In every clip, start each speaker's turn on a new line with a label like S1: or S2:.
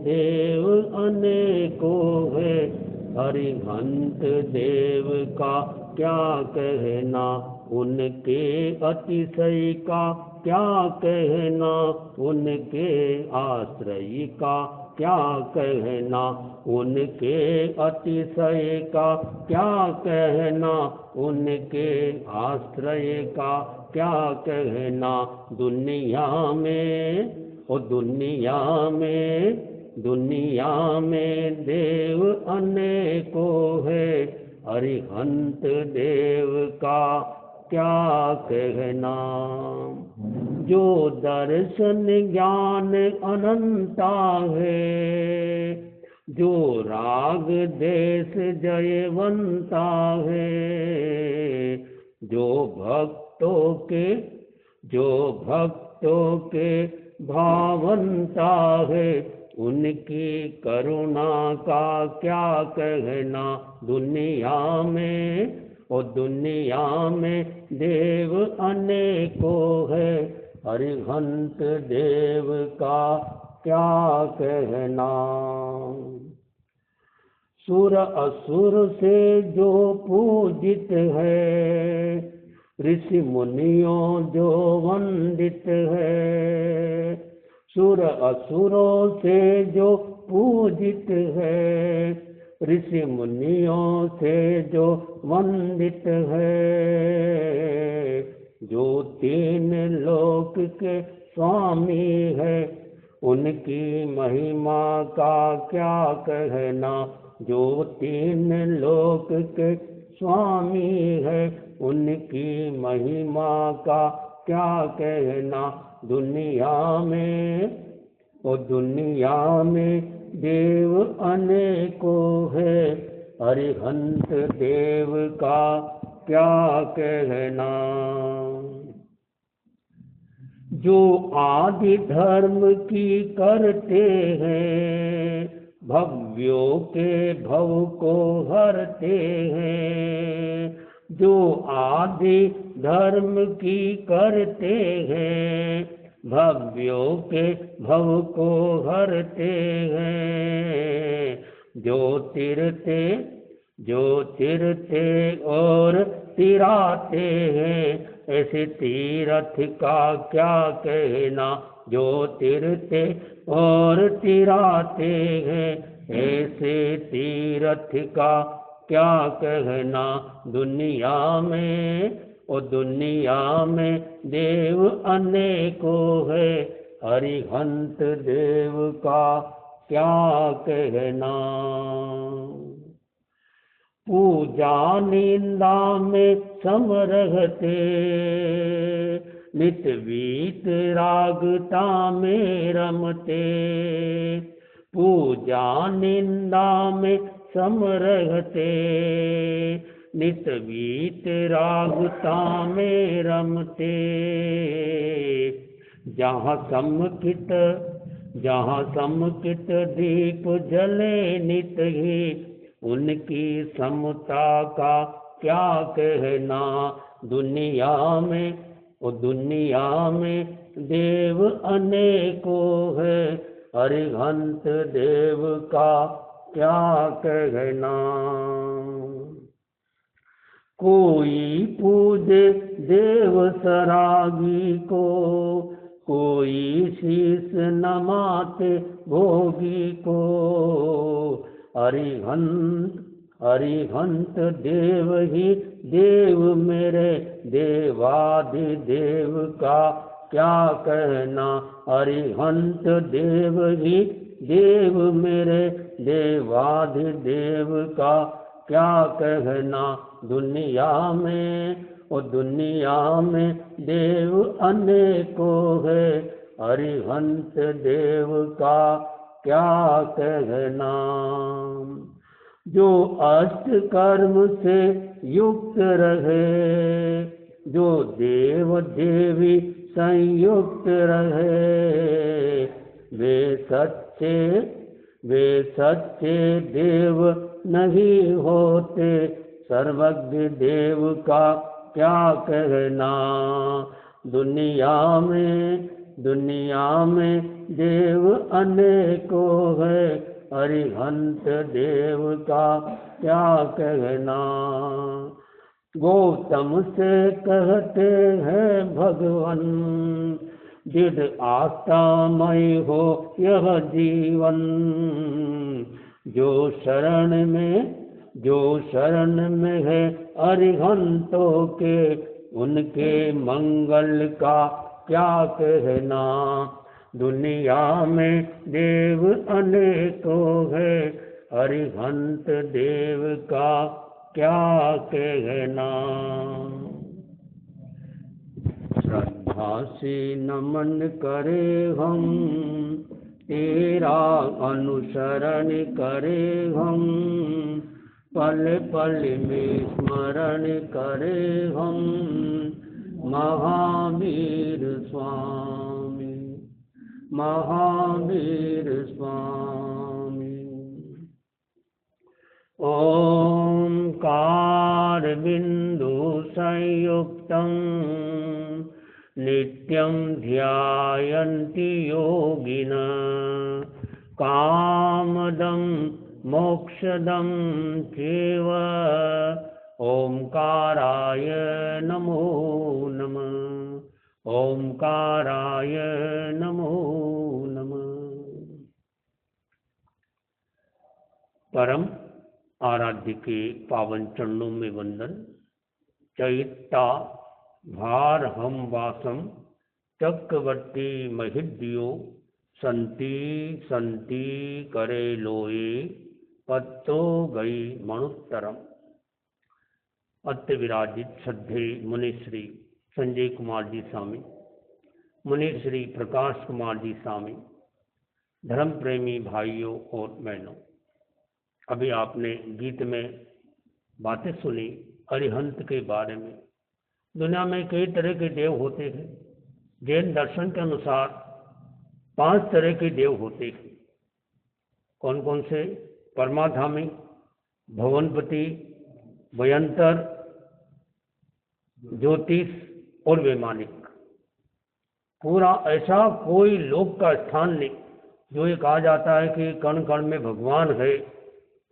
S1: देव अनेकों है, अरिहंत देव का क्या कहना, उनके अतिशय का क्या कहना, उनके आश्रय का क्या कहना, उनके अतिशय का क्या कहना, उनके आश्रय का क्या कहना। दुनिया में ओ दुनिया में देव अनेकों है, अरिहंत देव का क्या कहना। जो दर्शन ज्ञान अनंता है, जो राग देश जयवंता है, जो भक्तों के भावंता है, उनकी करुणा का क्या कहना। दुनिया में देव अनेकों है, अरिहंत देव का क्या कहना। सुर असुर से जो पूजित है, ऋषि मुनियों जो वंदित है। सुर असुरों से जो पूजित है, ऋषि मुनियों से जो वंदित है। जो तीन लोक के स्वामी है, उनकी महिमा का क्या कहना। जो तीन लोक के स्वामी है, उनकी महिमा का क्या कहना। दुनिया में देव अनेकों है, अरिहंत देव का क्या कहना। जो आदि धर्म की करते हैं, भव्यों के भव को हरते हैं। जो आदि धर्म की करते हैं, भव्यों के भव को हरते हैं। जो तिरते और तिराते हैं, ऐसे तीर्थ का क्या कहना। जो तिरते और तिराते हैं, ऐसे तीर्थ का क्या कहना। दुनिया में देव अनेकों है, अरिहंत देव का क्या कहना। पूजा निंदा में सम रहते, नित वीत रागता में रमते। पूजा निंदा में सम रहते, नित वीत रागता में रमते। जहाँ समकित दीप जले नित ही, उनकी समता का क्या कहना। दुनिया में देव अनेकों है, अरिहंत देव का क्या कहना। कोई पूजे देव सरागी को, कोई शीस नमाते भोगी को। अरिहंत देव ही देव मेरे, देवाधिदेव का क्या कहना। अरिहंत देव ही देव मेरे, देवाधिदेव का क्या कहना। दुनिया में देव अनेकों है, अरिहंत देव का क्या कहना। जो अष्ट कर्म से युक्त रहे, जो देव देवी संयुक्त रहे। वे सच्चे देव नहीं होते, सर्वज्ञ देव का क्या कहना। दुनिया में देव अनेकों है, अरिहंत देव का क्या कहना। गौतम से कहते हैं भगवन, दृढ़ आस्थामय हो यह जीवन। जो शरण में है अरिहंतों के, उनके मंगल का क्या कहना। दुनिया में देव अनेकों है, अरिहंत देव का क्या कहना। श्रद्धा से नमन करे हम, तेरा अनुसरण करे हम। पल पल में स्मरण करे हम, महावीर स्वामी, महावीर स्वामी। ओंकार बिंदु संयुक्तं नित्यं ध्यायन्ति योगिनः, कामदं मोक्षदं चैव। ओंकाराय नमो नमः, ओंकाराय नमो नमः। परम आराध्य के पावन चरणों में वंदन। चैत्ता भार हम वासम, चक्रवर्ती महिद्यो। संति संति करे लोए, पत्तो गई मणुत्तरम। अत्य विराजित श्रद्धे मुनि श्री संजय कुमार जी स्वामी, मुनि श्री प्रकाश कुमार जी स्वामी, धर्म प्रेमी भाइयों और बहनों, अभी आपने गीत में बातें सुनी अरिहंत के बारे में। दुनिया में कई तरह के देव होते हैं। जैन दर्शन के अनुसार 5 तरह के देव होते हैं। कौन कौन से? परमाधामी, भवनपति, वयंतर, ज्योतिष और वैमानिक। पूरा ऐसा कोई लोक का स्थान नहीं जो ये कहा जाता है कि कण कण में भगवान है,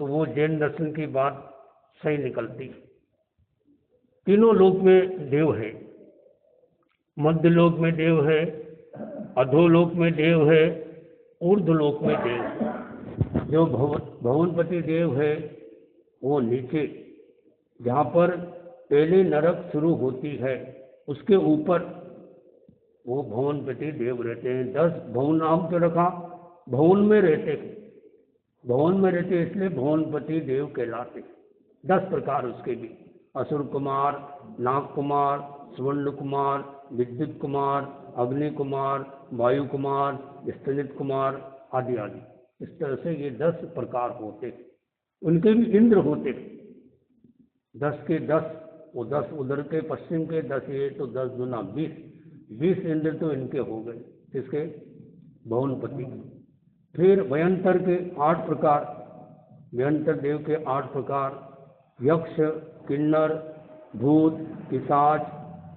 S1: तो वो जैन दर्शन की बात सही निकलती। तीनों लोक में देव है। मध्य लोक में देव है, अधोलोक में देव है, ऊर्ध्वलोक में देव है। जो भवनपति देव है वो नीचे, जहाँ पर पहले नरक शुरू होती है, उसके ऊपर वो भवनपति देव रहते हैं। 10 भवन नाम क्यों रखा? भवन में रहते हैं। भवन में रहते इसलिए भवनपति देव कहलाते। 10 प्रकार उसके भी। असुर कुमार, नाग कुमार, स्वर्ण कुमार, विद्युत कुमार, अग्नि कुमार, वायु कुमार, स्तनित कुमार आदि आदि। इस तरह से ये 10 प्रकार होते। उनके भी इंद्र होते। 10 के 10, वो 10 उधर के पश्चिम के 10 ये, तो 10 गुना 20 इंद्र तो इनके हो गए। किसके? भवनपति। फिर वयंतर के 8 प्रकार, वयंतर देव के 8 प्रकार। यक्ष, किन्नर, भूत, पिशाच,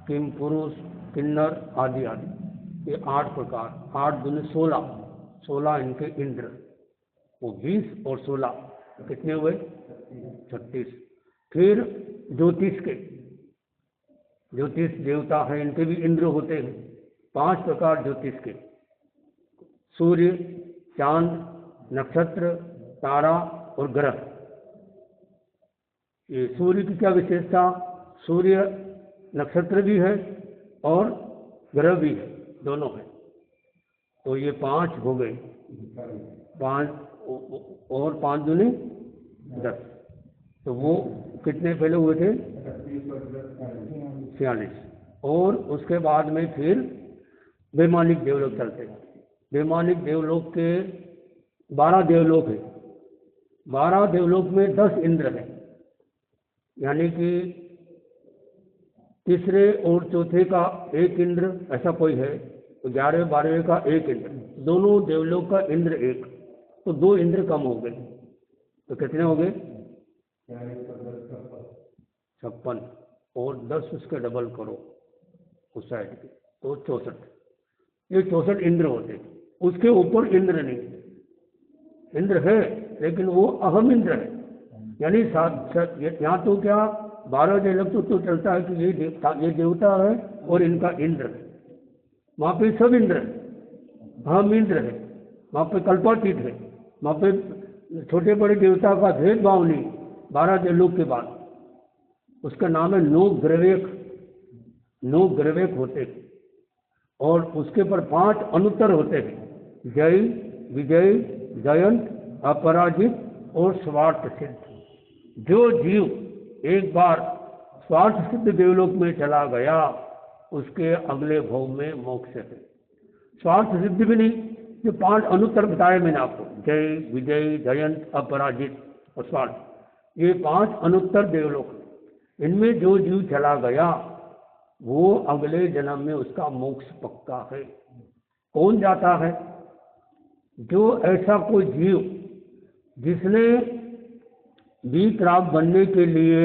S1: किम पुरुष, किन्नर आदि आदि, ये 8 प्रकार। 8 दूनी 16 इनके इंद्र। वो 20 और 16 कितने हुए? 36। फिर ज्योतिष के, ज्योतिष देवता है, इनके भी इंद्र होते हैं। 5 प्रकार ज्योतिष के। सूर्य, चांद, नक्षत्र, तारा और ग्रह। ये सूर्य की क्या विशेषता? सूर्य नक्षत्र भी है और ग्रह भी है, दोनों है। तो ये 5 हो गए। 5 और 5 दूनी 10। तो वो कितने पहले हुए थे? 46। और उसके बाद में फिर वैमानिक देवलोक चलते हैं। वैमानिक देवलोक के 12 देवलोक है। 12 देवलोक में 10 इंद्र हैं, यानी कि तीसरे और चौथे का 1 इंद्र, ऐसा कोई है तो 11वें 12वें का 1 इंद्र, दोनों देवलोक का इंद्र 1, तो 2 इंद्र कम हो गए। तो कितने हो गए? 56। और 10 उसके डबल करो उस साइड के, तो 64। ये 64 इंद्र होते। उसके ऊपर इंद्र नहीं, इंद्र है लेकिन वो अहम इंद्र है। यानी यहाँ तो क्या 12 जो लग तो चलता है कि ये देवता है और इनका इंद्र है। वहाँ पे सब इंद्र है, अहम इंद्र है, वहाँ पे कल्पातीत है, वहाँ पे छोटे बड़े देवता का भेदभाव नहीं। 12 देवलोक के बाद उसका नाम है नौ ग्रवेक, 9 ग्रवेक होते हैं और उसके पर 5 अनुत्तर होते हैं, जय, विजय, जयंत, अपराजित और स्वार्थ सिद्ध। जो जीव एक बार स्वार्थ सिद्ध देवलोक में चला गया उसके अगले भव में मोक्ष है। स्वार्थ सिद्ध भी नहीं, जो 5 अनुत्तर बताए मैंने आपको, जय, विजय, जयंत, अपराजित और स्वार्थ, ये 5 अनुत्तर देवलोक, इनमें जो जीव चला गया वो अगले जन्म में उसका मोक्ष पक्का है। कौन जाता है? जो ऐसा कोई जीव जिसने वीतराग बनने के लिए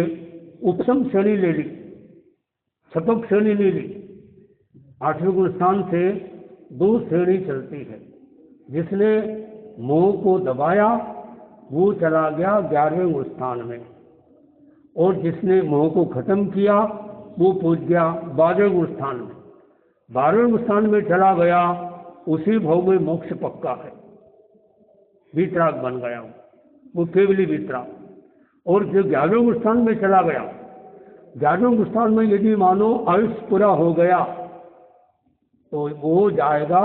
S1: उपशम श्रेणी ले ली, शतक श्रेणी ले ली। 8वें गुण स्थान से 2 श्रेणी चलती है। जिसने मोह को दबाया वो चला गया 11वें गुण स्थान में, और जिसने मोह को खत्म किया वो पहुंच गया 12वें गुण स्थान में। 12वें गुण स्थान में चला गया, उसी भव में मोक्ष पक्का है, वीतराग बन गया वो केवली वीतराग। और जो 11वें गुण स्थान में चला गया, 11वें गुण स्थान में यदि मानो आयुष पूरा हो गया तो वो जाएगा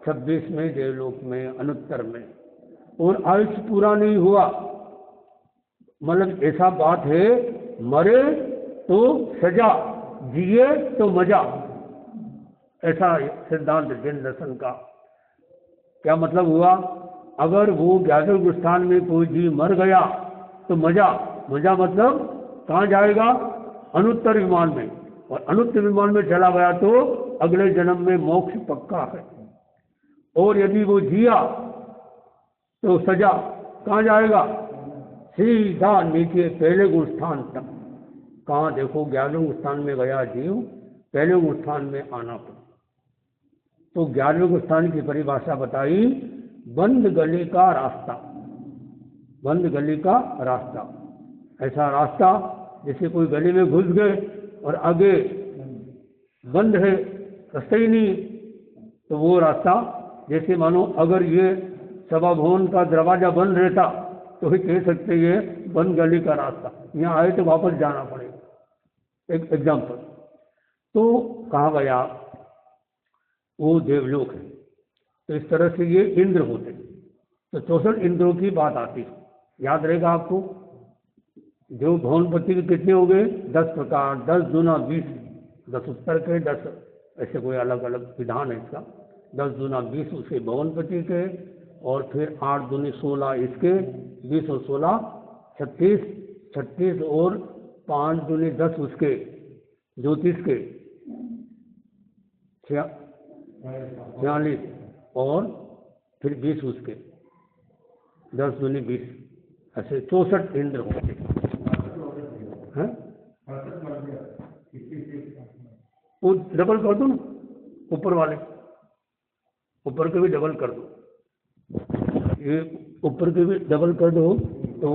S1: 26वें देवलोक में, अनुत्तर में। और आयुष पूरा नहीं हुआ, मतलब ऐसा बात है, मरे तो सजा, जिए तो मजा, ऐसा सिद्धांत जैन दर्शन का। क्या मतलब हुआ? अगर वो 11वें गुण स्थान में कोई जीव मर गया तो मजा, मजा मतलब कहाँ जाएगा? अनुत्तर विमान में, और अनुत्तर विमान में चला गया तो अगले जन्म में मोक्ष पक्का है। और यदि वो जिया तो सजा, कहाँ जाएगा? सीधा नीचे पहले गुण स्थान तक। कहाँ देखो 11वें गुण स्थान में गया जीव, पहले गुण स्थान में आना पड़ा। तो 11वें गुण स्थान की परिभाषा बताई, बंद गली का रास्ता, बंद गली का रास्ता। ऐसा रास्ता जैसे कोई गली में घुस गए और आगे बंद है, रास्ता ही नहीं, तो वो रास्ता जैसे मानो अगर ये सभा भवन का दरवाजा बंद रहता तो ही कह सकते ये बंद गली का रास्ता, यहाँ आए तो वापस जाना पड़ेगा। एक एग्जाम्पल। तो कहाँ गया? वो देवलोक है। तो इस तरह से ये इंद्र होते हैं। तो 64 इंद्रों की बात आती है, याद रहेगा आपको। जो भवनपति के कितने हो गए? 10 प्रकार, 10 दूना 20, 10 उत्तर के 10, ऐसे कोई अलग अलग विधान है इसका। 10 दूना 20 उसके भवनपति के, और फिर 8 दूनी 16 इसके, 20 और 16 36, 36 और 5 दूनी 10 उसके ज्योतिष के, 46 और फिर 20 उसके, 10 दूनी 20, ऐसे 64 इंद्र होते हैं। वो डबल कर दो ना, ऊपर वाले, ऊपर के भी डबल कर दो, ये ऊपर के भी डबल कर दो तो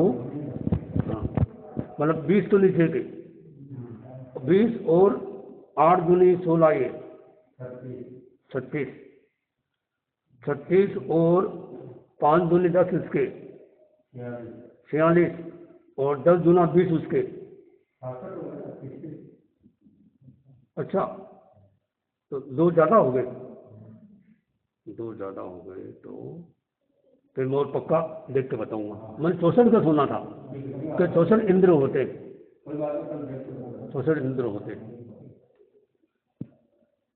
S1: हाँ, मतलब 20 तो नीचे के, 20 और 8 दूनी 16 ये 36, 36 और 5 दूनी 10 इसके 46 और 10 दूना 20 उसके। अच्छा, तो 2 ज़्यादा हो गए, 2 ज़्यादा हो गए तो फिर मैं और पक्का देख के बताऊंगा। मैंने 64 का सुना था कि 64 इंद्र होते, 64 इंद्र होते।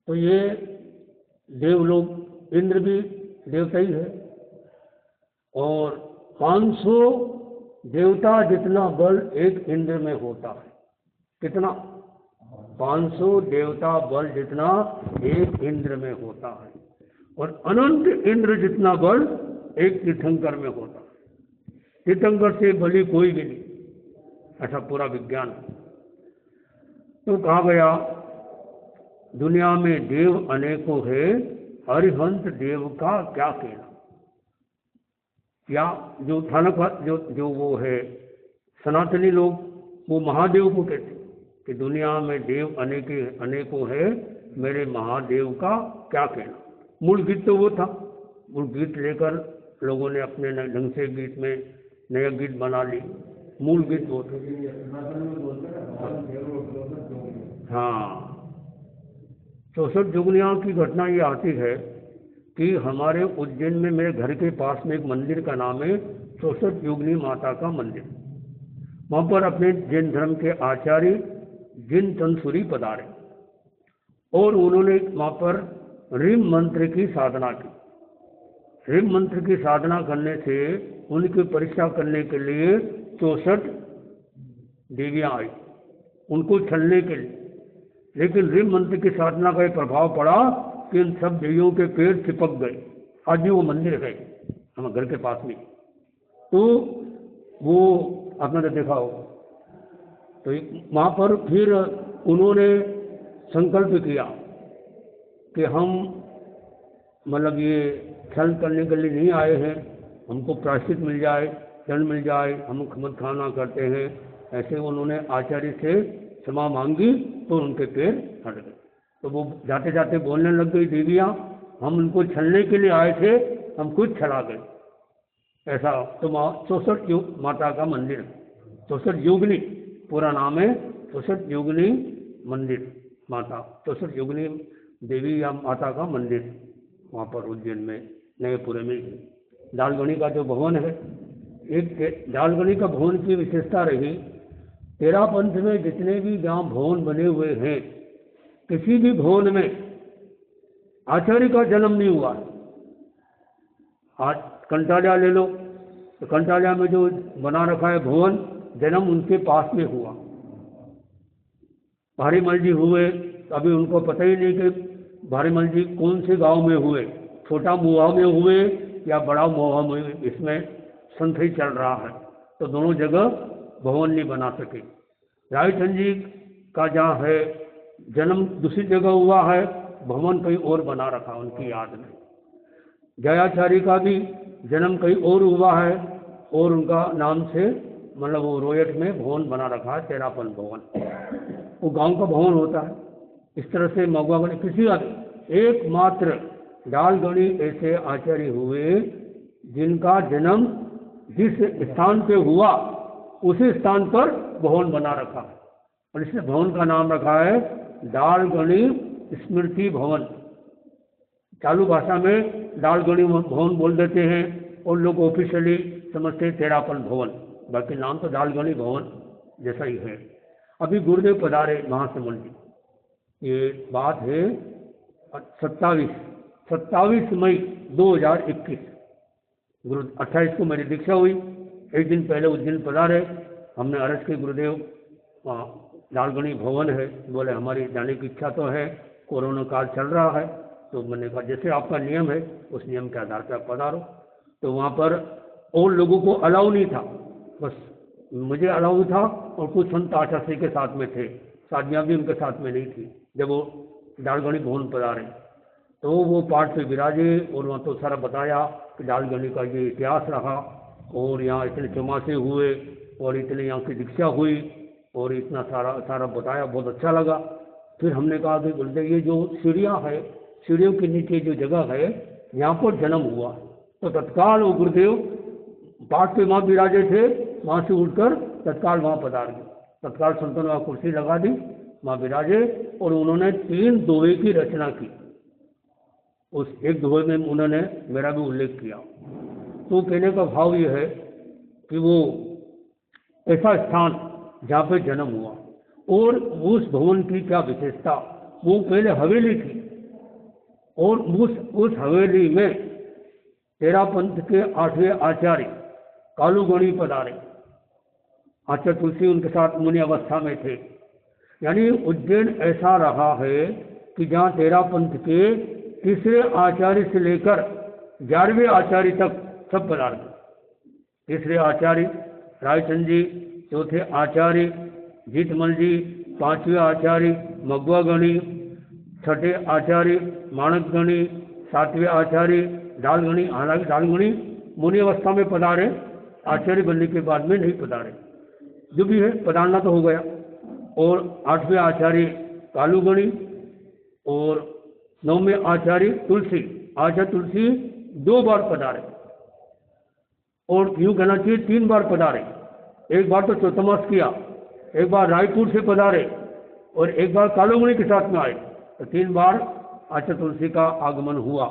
S1: तो ये देवलोक, इंद्र भी देवता ही है, और 500 देवता जितना बल एक इंद्र में होता है। कितना? 500 देवता बल जितना एक इंद्र में होता है, और अनंत इंद्र जितना बल एक तीर्थंकर में होता है। तीर्थंकर से बली कोई भी नहीं, ऐसा पूरा विज्ञान। तो कहा गया दुनिया में देव अनेकों है, हरिहंस देव का क्या कहना। या जो थानक जो वो है सनातनी लोग, वो महादेव को कहते कि दुनिया में देव अनेकों है, मेरे महादेव का क्या कहना। मूल गीत तो वो था। मूल गीत लेकर लोगों ने अपने ढंग से गीत में नया गीत बना ली। मूल गीत वो था। हाँ, 64 जुगनिया की घटना ये आती है कि हमारे उज्जैन में मेरे घर के पास में एक मंदिर का नाम है 64 जुगनी माता का मंदिर। वहाँ पर अपने जैन धर्म के आचार्य जिन तंसुरी पधारे और उन्होंने वहाँ पर रीम मंत्र की साधना की। रीम मंत्र की साधना करने से उनकी परीक्षा करने के लिए 64 देवियाँ आई उनको छलने के लिए। लेकिन रीम मंत्र की साधना का एक प्रभाव पड़ा कि इन सब देवियों के पैर चिपक गए। आज भी वो मंदिर है हमारे घर के पास में। तो वो आपने तो देखा हो। तो वहाँ पर फिर उन्होंने संकल्प किया कि हम मतलब ये छल करने के लिए नहीं आए हैं, हमको प्रायश्चित मिल जाए, दंड मिल जाए, हम खमत खाना करते हैं। ऐसे उन्होंने आचार्य से क्षमा मांगी तो उनके पैर हट गए। तो वो जाते जाते बोलने लग गई, देवियाँ हम उनको छलने के लिए आए थे, हम खुद छला गए। ऐसा तो 64 माता का मंदिर, 64 योगिनी पूरा नाम है, 64 योगिनी मंदिर माता, 64 योगिनी देवी या माता का मंदिर वहाँ पर उज्जैन में नएपुरे में। दालगणी का जो भवन है, एक दालगणी का भवन की विशेषता रही, तेरापंथ में जितने भी जहाँ भवन बने हुए हैं, किसी भी भवन में आचार्य का जन्म नहीं हुआ। आज कंटालिया ले लो तो कंटालिया में जो बना रखा है भवन, जन्म उनके पास में हुआ। भारीमल जी हुए, अभी उनको पता ही नहीं कि भारीमल जी कौन से गांव में हुए, छोटा मुहा में हुए या बड़ा मुहा में, इसमें संशय चल रहा है। तो दोनों जगह भवन नहीं बना सके। रायचंद जी का जहाँ है जन्म दूसरी जगह हुआ है, भवन कहीं और बना रखा उनकी याद में। जयाचार्य का भी जन्म कहीं और हुआ है और उनका नाम से मतलब वो रोयट में भवन बना रखा है, तेरापन भवन, वो गांव का भवन होता है। इस तरह से मगवागणी किसी एकमात्र दालगणी ऐसे आचार्य हुए जिनका जन्म जिस स्थान पे हुआ उसी स्थान पर भवन बना रखा है, और इसलिए भवन का नाम रखा है दालगणी स्मृति भवन। चालू भाषा में दालगणी भवन बोल देते हैं और लोग ऑफिशियली समझते हैं तेरापन भवन, बाकी नाम तो दालगणी भवन जैसा ही है। अभी गुरुदेव पधारे महासमुंद जी, ये बात है 27 मई 2021। 28 को मेरी दीक्षा हुई, एक दिन पहले उस दिन पधारे। हमने अर्ज के गुरुदेव दालगणी भवन है, बोले हमारी जाने की इच्छा तो है, कोरोना काल चल रहा है। तो मैंने कहा जैसे आपका नियम है उस नियम के आधार पर आप पधारो। तो वहाँ पर और लोगों को अलाउ नहीं था, बस मुझे अलाउ था और कुछ संत आचार्य के साथ में थे, साधनियाँ भी उनके साथ में नहीं थी। जब वो दालगणी भवन पधारे तो वो पाठ पे विराजे और वहाँ तो सारा बताया कि दालगणी का ये इतिहास रहा और यहाँ इतने चौमासे हुए और इतने यहाँ की दीक्षा हुई और इतना सारा बताया, बहुत अच्छा लगा। फिर हमने कहा कि बोलते ये जो सीढ़ियाँ है, सीढ़ियों के नीचे जो जगह है यहाँ पर जन्म हुआ। तो तत्काल वो गुरुदेव पाठ पे वहाँ विराजे थे, वहाँ से उठकर तत्काल वहाँ पधार गए। तत्काल संतों ने वहाँ कुर्सी लगा दी, वहाँ विराजे और उन्होंने 3 दोहे की रचना की। उस एक दोहे में उन्होंने मेरा भी उल्लेख किया। तो कहने का भाव ये है कि वो ऐसा स्थान जहाँ पे जन्म हुआ और उस भवन की क्या विशेषता, वो पहले हवेली थी और उस हवेली में तेरापंथ के 8वें आचार्य कालूगणी पधारे। आचार्य तुलसी उनके साथ मुनि अवस्था में थे। यानी उज्जैन ऐसा रहा है कि जहाँ तेरापंथ के तीसरे आचार्य से लेकर 11वें आचार्य तक सब पधार गए। तीसरे आचार्य रायचंद जी, चौथे आचार्य जीतमल जी, 5वें आचार्य मगवागणी, 6ठे आचार्य माणकगणी, सातवें आचार्य डालगणी, हालांकि डालगणी मुनि अवस्था में पधारे, आचार्य बनने के बाद में नहीं पधारे, जो भी है पधारना तो हो गया। और आठवें आचार्य कालूगणी और नौवें आचार्य तुलसी, आचार्य तुलसी 2 बार पधारे, और यूँ कहना चाहिए 3 बार पधारे। एक बार तो चौतमास किया, एक बार रायपुर से पधारे और एक बार कालूगणी के साथ में आए, तो 3 बार आचार्य तुलसी का आगमन हुआ,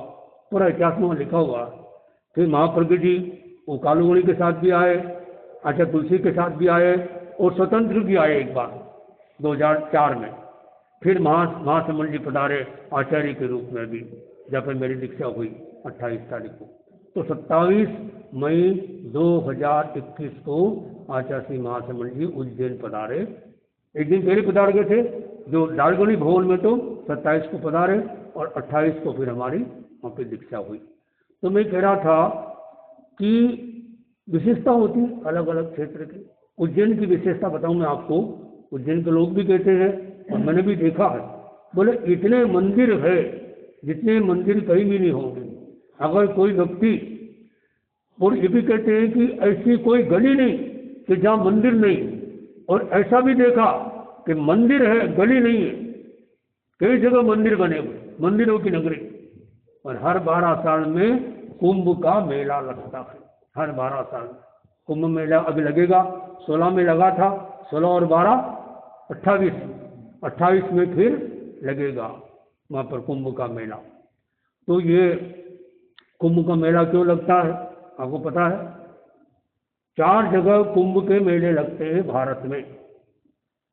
S1: पूरा इतिहास में लिखा हुआ। फिर महाप्रज्ञ जी वो कालूगणी के साथ भी आए, आचार्य तुलसी के साथ भी आए, और स्वतंत्र भी आए एक बार 2004 में। फिर महासमंड जी पधारे आचार्य के रूप में भी, जब पर मेरी दीक्षा हुई 28 तारीख को। तो 27 मई 2021 को आचार्य श्री महासमंड जी उज्जैन पधारे। एक दिन पहले पधार गए थे, जो डालगणी भवन में तो 27 को पधारे और 28 को फिर हमारी वहाँ पे दीक्षा हुई। तो मैं कह रहा था कि विशेषता होती अलग अलग क्षेत्र की। उज्जैन की विशेषता बताऊं मैं आपको, उज्जैन के लोग भी कहते हैं और मैंने भी देखा है, बोले इतने मंदिर है जितने मंदिर कहीं भी नहीं होंगे। अगर कोई व्यक्ति, और ये भी कहते हैं कि ऐसी कोई गली नहीं कि जहाँ मंदिर नहीं, और ऐसा भी देखा कि मंदिर है गली नहीं है, कई जगह मंदिर बने हुए, मंदिरों की नगरी। और हर 12 साल में कुंभ का मेला लगता है, हर 12 साल में कुंभ मेला अभी लगेगा। 16 में लगा था, 16 और 12 28 में फिर लगेगा वहाँ पर कुंभ का मेला। तो ये कुंभ का मेला क्यों लगता है आपको पता है? 4 जगह कुंभ के मेले लगते हैं भारत में।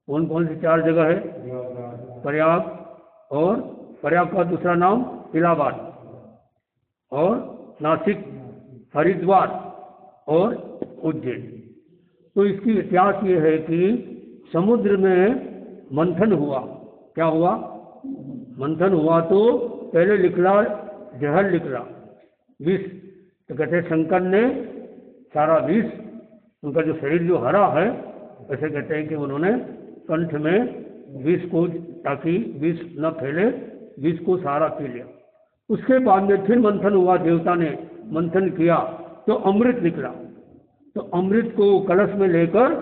S1: कौन कौन सी 4 जगह है? प्रयाग, और प्रयाग का दूसरा नाम इलाहाबाद, और नासिक, हरिद्वार और उज्जैन। तो इसकी इतिहास ये है कि समुद्र में मंथन हुआ। क्या हुआ? मंथन हुआ तो पहले निकला जहर, निकला विष। तो कहते हैं शंकर ने सारा विष, उनका जो शरीर जो हरा है, ऐसे कहते हैं कि उन्होंने कंठ में विष को, ताकि विष न फैले, विष को सारा पी लिया। उसके बाद में फिर मंथन हुआ, देवता ने मंथन किया तो अमृत निकला। तो अमृत को कलश में लेकर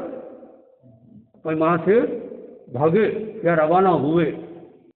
S1: वहाँ से भागे या रवाना हुए